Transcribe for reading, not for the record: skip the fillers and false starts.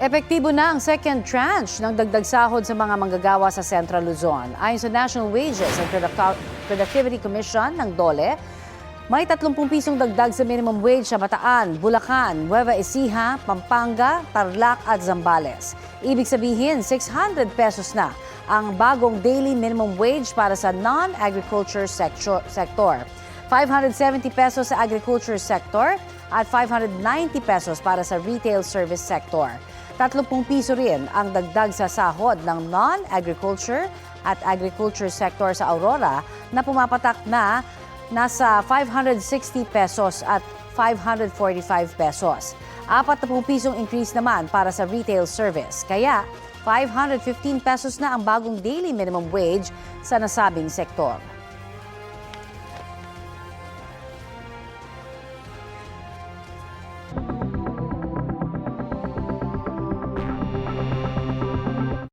Epektibo na ang second tranche ng dagdag sahod sa mga manggagawa sa Central Luzon. Ayon sa National Wages and Productivity Commission ng DOLE, may 30 pisong dagdag sa minimum wage sa Bataan, Bulacan, Nueva Ecija, Pampanga, Tarlac at Zambales. Ibig sabihin, 600 pesos na ang bagong daily minimum wage para sa non-agriculture sector. 570 pesos sa agriculture sector at 590 pesos para sa retail service sector. 30 piso rin ang dagdag sa sahod ng non-agriculture at agriculture sector sa Aurora na pumapatak na nasa 560 pesos at 545 pesos. 40 pisong increase naman para sa retail service. Kaya 515 pesos na ang bagong daily minimum wage sa nasabing sektor.